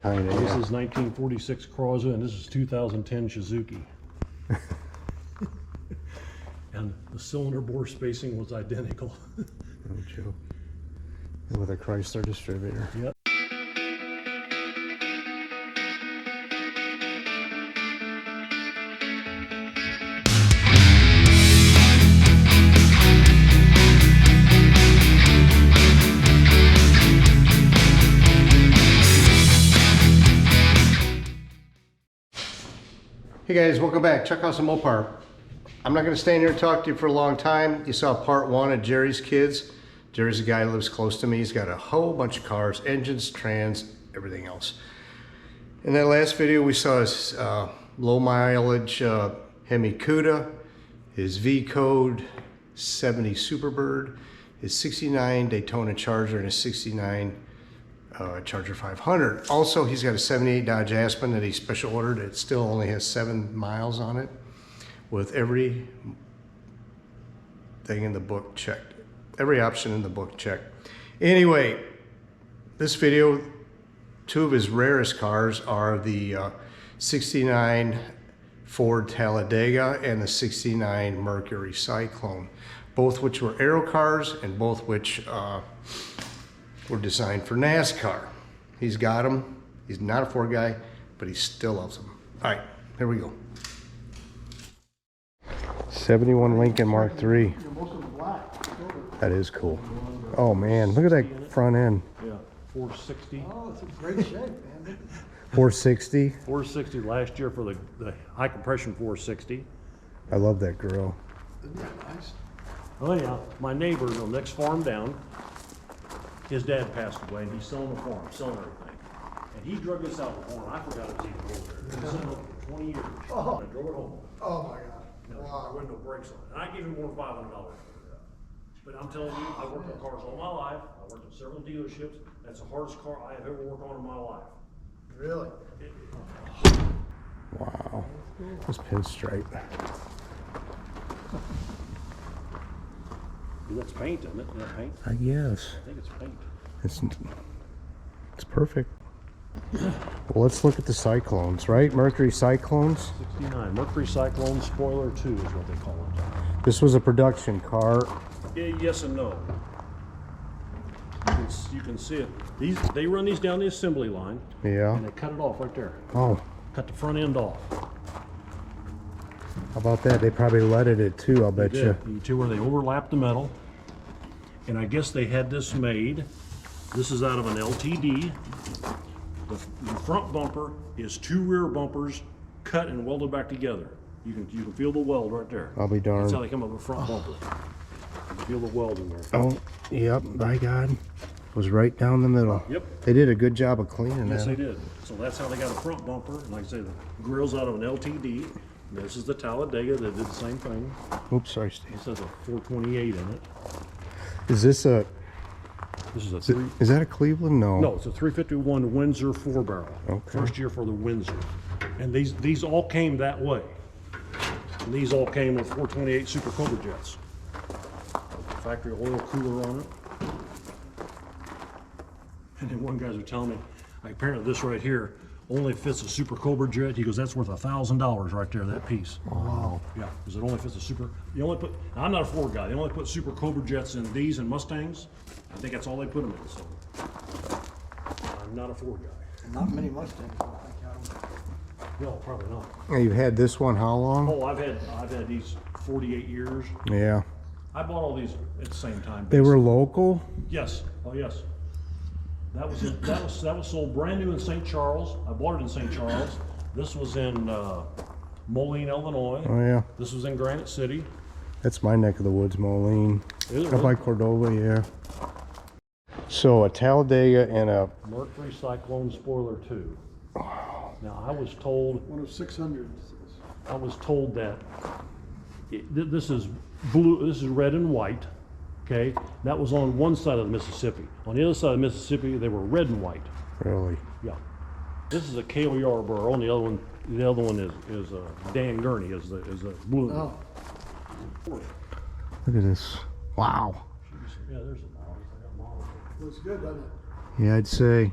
Kinda, This yeah. is 1946 Crosley, and this is 2010 Suzuki. And the cylinder bore spacing was identical. No joke. With a Chrysler distributor. Yep. Hey guys, welcome back. Chuck House and Mopar. I'm not going to stand here and talk to you for a long time. You saw part one of Jerry's kids. Jerry's a guy who lives close to me. He's got a whole bunch of cars, engines, trans, everything else. In that last video, we saw his low mileage Hemi Cuda, his V-Code 70 Superbird, his 69 Daytona Charger, and his 69 Charger 500. Also, he's got a 78 Dodge Aspen that he special ordered. It still only has 7 miles on it, with every thing in the book checked, every option in the book checked. Anyway, this video, two of his rarest cars are the 69 Ford Talladega and the 69 Mercury Cyclone, both which were Aerocars and both which were designed for NASCAR. He's got them. He's not a Ford guy, but he still loves them. All right, here we go. 71 Lincoln Mark III. That is cool. Oh man, look at that front end. Yeah, 460. Oh, it's in great shape, man. 460. 460 last year for the high compression 460. I love that grill. Isn't that nice? Oh yeah, my neighbor, the next farm down, his dad passed away and he's selling the farm, selling everything. And he drug this out the farm. I forgot it was even over there. He's been sitting there for 20 years. Oh. I drove it home. Oh my God. No, there Wow. wasn't no brakes on it. And I gave him more than $500 for that. But I'm telling you, I worked on cars all my life. I worked at several dealerships. That's the hardest car I have ever worked on in my life. Really? Wow. This pinstripe. That's paint, isn't it? Isn't that paint? I guess. I think it's paint. It's perfect. Well, let's look at the Cyclones, right? Mercury Cyclones. 69. Mercury Cyclone Spoiler 2 is what they call it. This was a production car. Yes and no. You can see it. They run these down the assembly line. Yeah. And they cut it off right there. Oh, Cut the front end off. how about that? They probably leaded it too, I'll bet you. You see where they overlap the metal. And I guess they had this made. This is out of an LTD. The front bumper is 2 rear bumpers cut and welded back together. You can feel the weld right there. I'll be darned. That's how they come up with a front bumper. You can feel the weld in there. Oh, yep, by God. Was right down the middle. Yep. They did a good job of cleaning Yes, they that. did. So that's how they got a front bumper. And like I say, the grill's out of an LTD. This is the Talladega that did the same thing. Oops, sorry, Steve. This has a 428 in it. Is this a, This is a is that a Cleveland? No. No, it's a 351 Windsor 4-barrel. Okay. First year for the Windsor. And these all came that way. And these all came with 428 Super Cobra jets. Factory oil cooler on it. And then one guys were telling me, apparently this right here only fits a Super Cobra jet. He goes, that's worth $1,000 right there, that piece. Wow. Yeah, because it only fits a Super. You only put. Now, I'm not a Ford guy. They only put Super Cobra jets in these and Mustangs. I think that's all they put them in. So I'm not a Ford guy. Not many Mustangs, I don't think, Adam. No, probably not. Now, you've had this one how long? Oh, I've had these 48 years. Yeah. I bought all these at the same time. They were local? Yes. Oh, yes. That was sold brand new in St. Charles. I bought it in St. Charles. This was in Moline, Illinois. Oh, yeah. This was in Granite City. That's my neck of the woods, Moline. Is it Up really? by Cordova, yeah. So a Talladega and a, Mercury Cyclone Spoiler 2. Now I was told One of 600. that this is blue. This is red and white. Okay, that was on one side of the Mississippi. On the other side of the Mississippi, they were red and white. really? Yeah. This is a Cale Yarborough. And the other one is Dan Gurney is the blue. Oh, Look at this. Wow. Yeah, there's a model. I got models. looks good, doesn't it? Yeah, I'd say.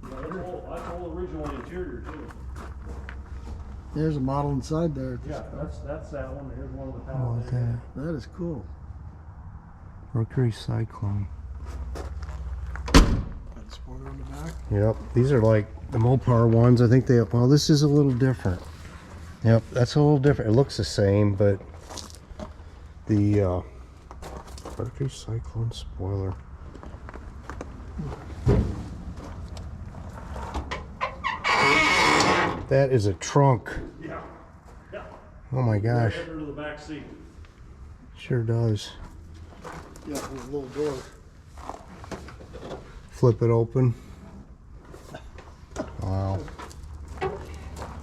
That's all original interior too. There's a model inside there. Yeah, that's that one. Here's one of the What pallets. was that? That is cool. Mercury Cyclone. Got the spoiler on the back. Yep, these are like the Mopar ones. I think they, well, this is a little different. Yep, that's a little different. It looks the same, but the Mercury Cyclone spoiler. That is a trunk. Yeah. Yeah. Oh my gosh, Right under the back seat. sure does. Yeah, with a little door. Flip it open. Wow.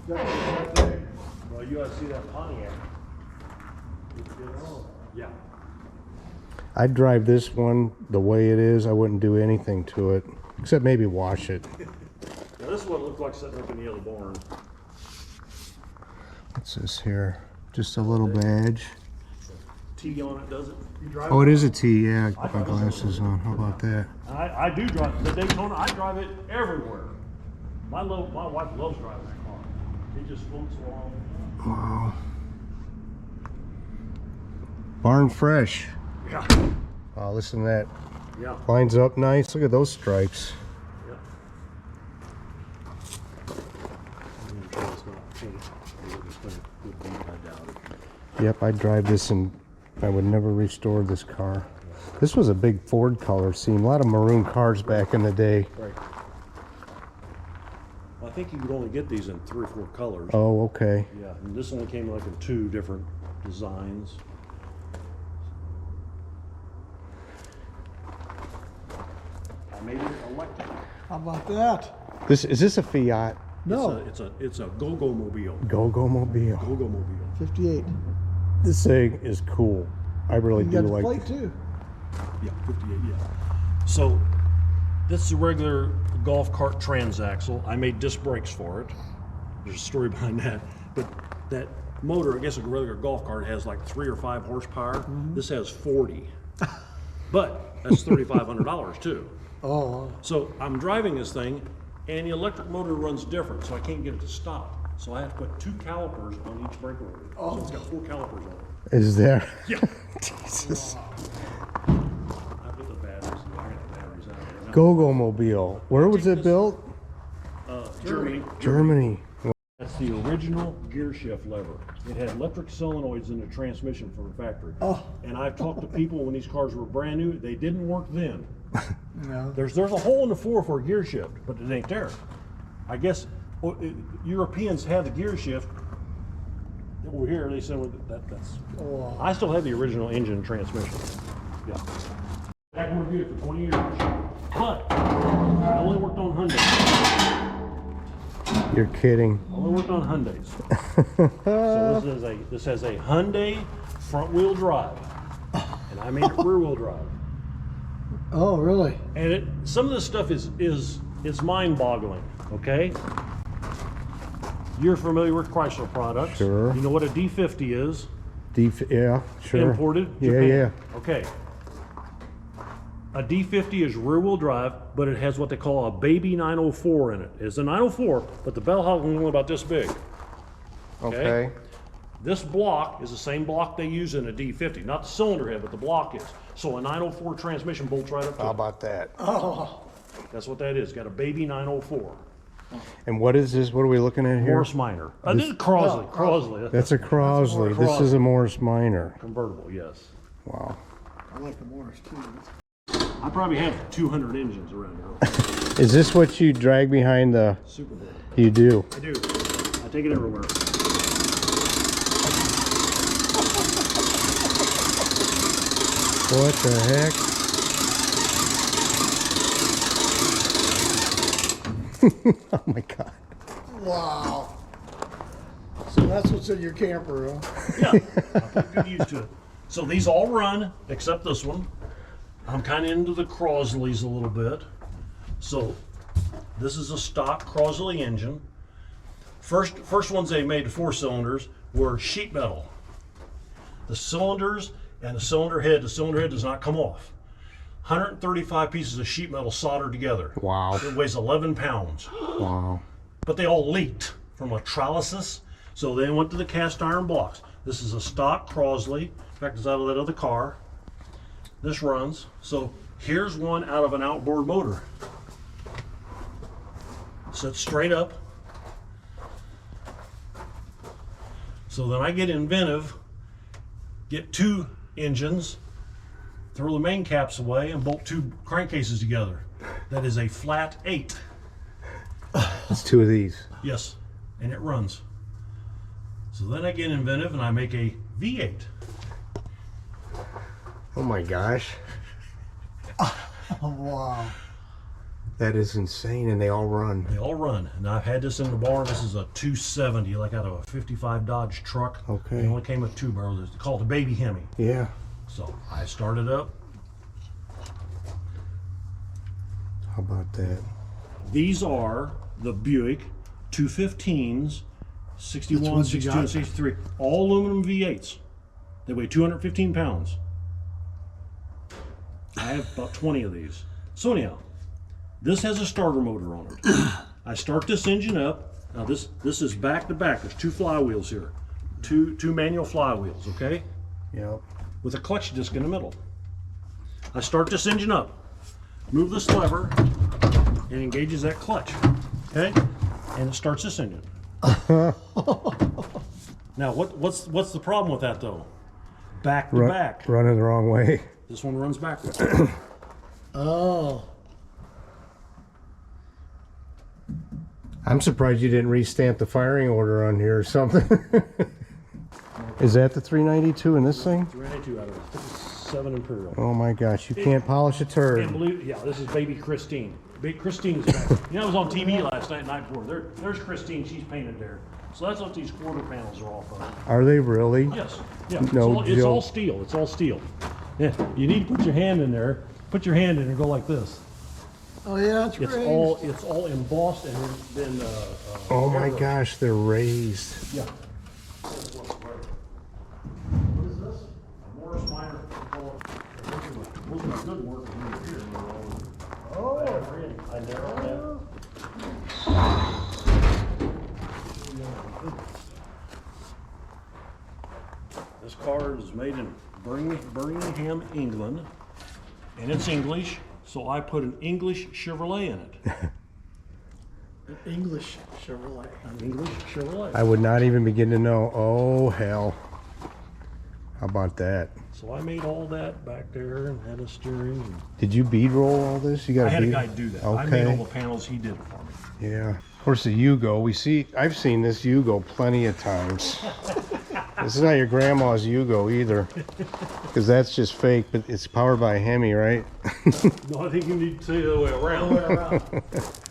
Well, you gotta see that Pontiac. Yeah. I'd drive this one the way it is. I wouldn't do anything to it, except maybe wash it. Now this one looked like sitting up in the other barn. What's this here? Just a little badge. T on it, does it? You drive Oh, it is a T, yeah. I put my glasses on. How about that? I do drive the Daytona. I drive it everywhere. My wife loves driving that car. It just floats along. Wow. Barn fresh. Yeah. Wow, listen to that. Yeah. Lines up nice. Look at those stripes. Yeah. Yep, I'd drive this and I would never restore this car. This was a big Ford color scheme. A lot of maroon cars back in the day. Right. Well, I think you could only get these in 3 or 4 colors. Oh, okay. Yeah, and this only came like in 2 different designs. I made it electric. How about that? This is this a Fiat? No, It's a go-go mobile. Go-Go Mobile. Go-go mobile. 58. This thing is cool. I really You do got the like plate it. too. Yeah, 58, yeah. So, this is a regular golf cart transaxle. I made disc brakes for it. There's a story behind that. But that motor, I guess a regular golf cart has like 3 or 5 horsepower. This has 40. But that's $3,500 too. Oh, wow. So I'm driving this thing and the electric motor runs different, so I can't get it to stop. So I have to put 2 calipers on each brake rotor. So it's got 4 calipers on it. Is there? Yeah. Jesus. I put the batteries, I got the batteries out there. Go-Go Mobile. Where was it built? Germany. Germany. That's the original gear shift lever. It had electric solenoids in the transmission from the factory. Oh. And I've talked to people when these cars were brand new, they didn't work then. No. There's a hole in the floor for a gear shift, but it ain't there. I guess Europeans had the gear shift. Over here, they said that's. Oh, wow. I still have the original engine transmission. Yeah. Back in review for 20 years. But I only worked on Hyundai. You're kidding. I only worked on Hyundais. So this has a Hyundai front wheel drive, and I made it rear wheel drive. Oh, really? And some of this stuff is mind boggling. Okay. You're familiar with Chrysler products. Sure. You know what a D50 is? Yeah, sure. Imported? Yeah, Japan. yeah. Okay. A D50 is rear wheel drive, but it has what they call a baby 904 in it. It's a 904, but the bell housing is only about this big. Okay. This block is the same block they use in a D50, not the cylinder head, but the block is. So a 904 transmission bolts right up to How it. about that? Oh, That's what that is. Got a baby 904. And what is this? What are we looking at here? Morris Minor. This is Crosley. Crosley. That's a Crosley. This is a Morris Minor. Convertible, yes. Wow. I like the Morris too. I probably have 200 engines around here. Is this what you drag behind the? Super Bowl. You do. I do. I take it everywhere. What the heck? Oh my God. Wow. So that's what's in your camper, huh? Yeah, I put good use to it. So these all run, except this one. I'm kind of into the Crosleys a little bit. So this is a stock Crosley engine. First ones they made, 4 cylinders, were sheet metal. The cylinders and the cylinder head does not come off. 135 pieces of sheet metal soldered together. Wow. It weighs 11 pounds. Wow. But they all leaked from electrolysis, so they went to the cast iron blocks. This is a stock Crosley. In fact, it's out of that other car. This runs. So here's one out of an outboard motor. Sits straight up. So then I get inventive, get 2 engines, throw the main caps away, and bolt 2 crankcases together. That is a flat 8. It's 2 of these. Yes, and it runs. So then I get inventive and I make a V8. Oh my gosh. Oh, wow. That is insane, and they all run. They all run. And I've had this in the barn. This is a 270, like out of a 55 Dodge truck. Okay. It only came with 2 barrels. It's called a baby Hemi. Yeah. So I started up. How about that? These are the Buick 215s, 61, That's what you 62, got? and 63. All aluminum V8s. They weigh 215 pounds. I have about 20 of these. So anyhow, this has a starter motor on it. I start this engine up. Now this is back to back. There's 2 flywheels here. Two manual flywheels, okay? Yep. With a clutch disc in the middle. I start this engine up. Move this lever and engages that clutch. Okay? And it starts this engine. Now what's the problem with that though? Back to back. Running the wrong way. This one runs backwards. Oh. I'm surprised you didn't restamp the firing order on here or something. Is that the 392 in this thing? 392 out of it. 57 Imperial. Oh my gosh, you can't polish a turd. Can't believe, yeah, this is baby Christine. Christine is back. You know, I was on TV last night, night before. There's Christine, she's painted there. So that's what these quarter panels are off of. Are they really? Yes, yeah. No it's all joke. steel. It's all steel. Yeah, you need to put your hand in there. Put your hand in and go like this. Oh, yeah, it's It's raised. all embossed and then. Oh my airbrush. gosh, they're raised. Yeah. What is this? A Morris Minor. Most of my good work is in here. Oh. I narrowed that. This car is made in Birmingham, England, and it's English, so I put an English Chevrolet in it. English Chevrolet. An English Chevrolet. I would not even begin to know. Oh hell. How about that? So I made all that back there and had a steering. And Did you bead roll all this? You got I had a bead? guy do that. Okay. I made all the panels, he did it for me. Yeah. Of course, the Yugo. I've seen this Yugo plenty of times. This is not your grandma's Yugo either, because that's just fake. But it's powered by a Hemi, right? No, I think you need to say the other way around.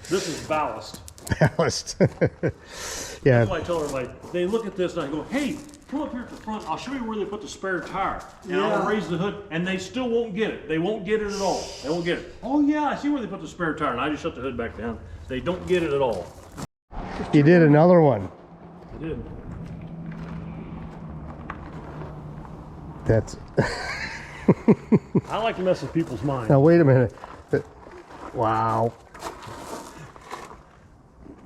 This is ballast. Ballast. That's Yeah. why I tell everybody, they look at this and I go, hey, come up here at the front. I'll show you where they put the spare tire. And I'll Yeah. raise the hood, and they still won't get it. They won't get it at all. They won't get it. Oh yeah, I see where they put the spare tire. And I just shut the hood back down. They don't get it at all. You did another one. I did. That's. I like to mess with people's minds. Now wait a minute. Wow.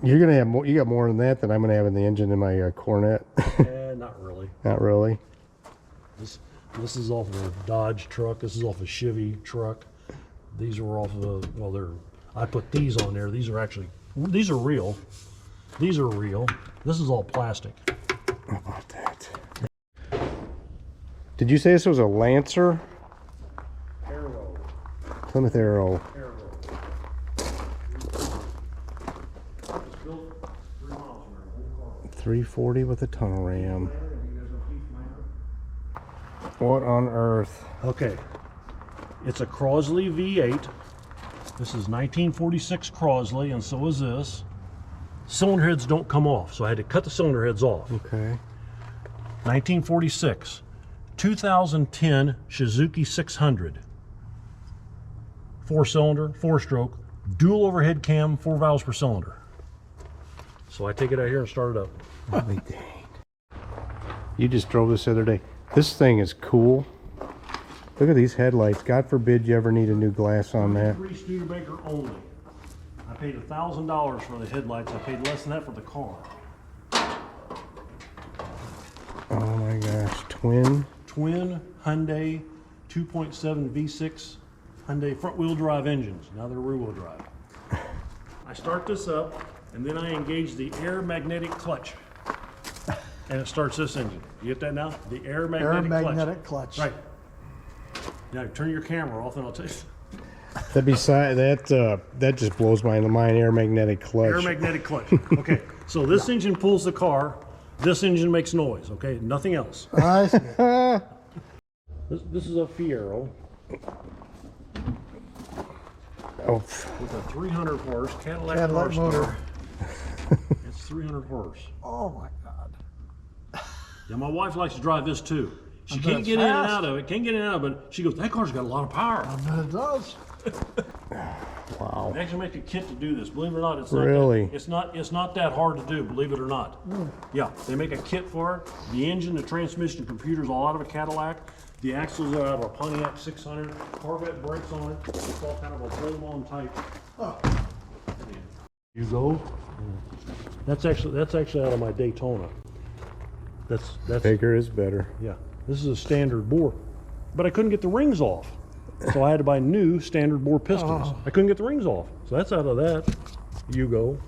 You're gonna have more. You got more than that than I'm gonna have in the engine in my Corvette. Not really. Not really. This is off of a Dodge truck. This is off a Chevy truck. These were off of a, well, I put these on there. These are real. These are real. This is all plastic. How about that? Did you say this was a Lancer? Aero. Plymouth Arrow. It's built 3 miles from here, the whole car. 340 with a tunnel ram. What on earth? Okay, it's a Crosley V8. This is 1946 Crosley, and so is this. Cylinder heads don't come off, so I had to cut the cylinder heads off. Okay. 1946. 2010 Suzuki 600. 4-cylinder, 4-stroke, dual overhead cam, 4 valves per cylinder. So I take it out here and start it up. Holy dang. You just drove this the other day. This thing is cool. Look at these headlights. God forbid you ever need a new glass on that. 3 Studebaker only. I paid $1,000 for the headlights. I paid less than that for the car. Oh my gosh, twin. Twin Hyundai 2.7 V6 Hyundai front wheel drive engines. Now they're rear wheel drive. I start this up and then I engage the air magnetic clutch. And it starts this engine. You get that now? The air magnetic clutch. Right. Now turn your camera off and I'll tell you. That beside that just blows my mind. Air magnetic clutch. Air magnetic clutch. Okay. So this engine pulls the car. This engine makes noise. Okay. Nothing else. I see. This is a Fiero Oh, with a 300 horse Cadillac Cadillac motor. Star. It's 300 horse. Oh my God. Yeah, my wife likes to drive this too. She bet can't it's get in and fast. out of it. Can't get in and out of it. But she goes, that car's got a lot of power. I bet it does. wow. They actually make a kit to do this. Believe it or not, it's Really? not it's not that hard to do. Believe it or not. Yeah, they make a kit for it. The engine, the transmission, the computer's all out of a Cadillac. The axles are out of a Pontiac 600. Corvette brakes on it. It's all kind of a roll-on type. You go. That's actually out of my Daytona. That's Bigger is better. yeah. This is a standard bore, but I couldn't get the rings off, so I had to buy new standard bore pistons. I couldn't get the rings off, so that's out of that. You go.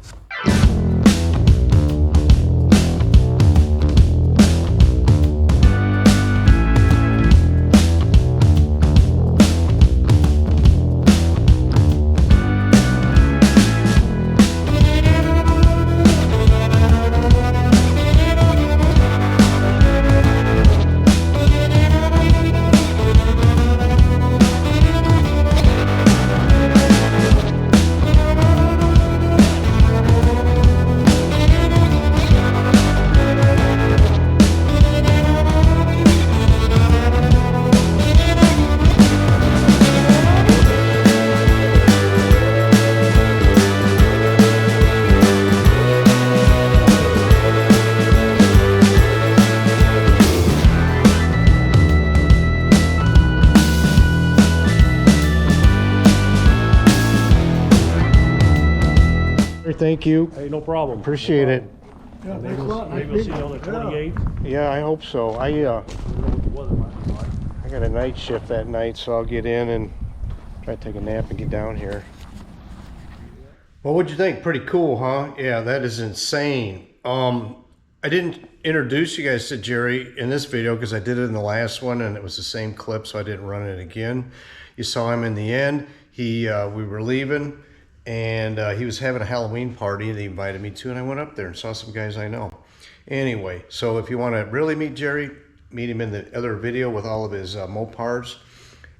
Thank you. Hey, no problem. Appreciate it. Yeah, thanks a lot. Maybe we'll see you on the 28th. Yeah, I hope so. I I don't know what the weather might be like. I got a night shift that night, so I'll get in and try to take a nap and get down here. Well, what'd you think? Pretty cool, huh? Yeah, that is insane. I didn't introduce you guys to Jerry in this video because I did it in the last one and it was the same clip, so I didn't run it again. You saw him in the end. We were leaving and he was having a Halloween party and he invited me to, and I went up there and saw some guys I know. Anyway, so if you want to really meet Jerry, meet him in the other video with all of his Mopars.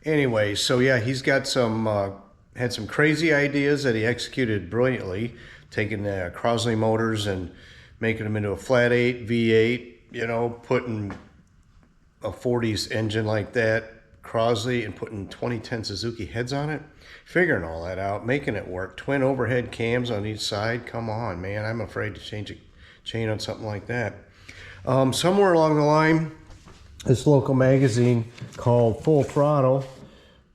Anyway, so yeah, he's got some had some crazy ideas that he executed brilliantly, taking Crosley motors and making them into a flat 8 V8, you know, putting a 40s engine like that, Crosley, and putting 2010 Suzuki heads on it, figuring all that out, making it work. Twin overhead cams on each side. Come on, man, I'm afraid to change a chain on something like that. Somewhere along the line, this local magazine called Full Throttle,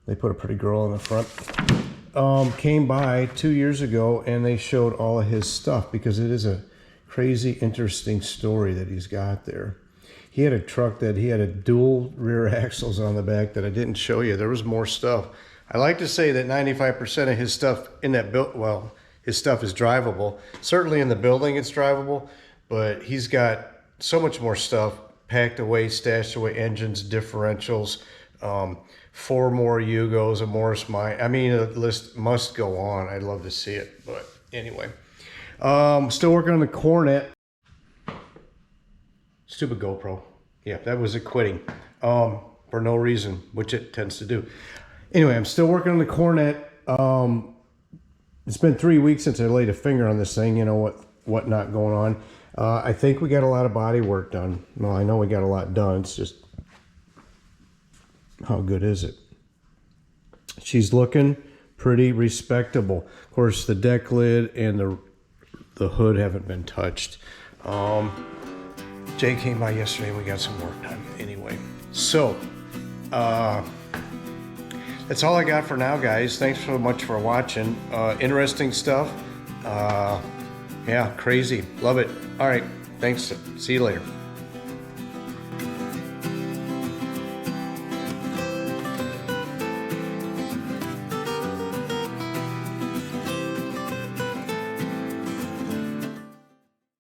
they put a pretty girl in the front, came by 2 years ago and they showed all of his stuff because it is a crazy interesting story that he's got there. He had a truck that he had a dual rear axles on the back that I didn't show you. There was more stuff. I like to say that 95% of his stuff in that build, well, his stuff is drivable. Certainly in the building it's drivable, but he's got so much more stuff packed away, stashed away, engines, differentials, 4 more Yugos, a Morris Minor. I mean, the list must go on. I'd love to see it, but anyway. Still working on the Cornet. Stupid GoPro. Yeah, that was it quitting for no reason, which it tends to do. Anyway, I'm still working on the Cornet. It's been 3 weeks since I laid a finger on this thing, you know, what not going on. I think we got a lot of body work done. Well, I know we got a lot done. It's just, how good is it? She's looking pretty respectable. Of course, the deck lid and the hood haven't been touched. Jay came by yesterday and we got some work done. Anyway, so That's all I got for now, guys. Thanks so much for watching. Interesting stuff. Yeah, crazy. Love it. All right. Thanks. See you later.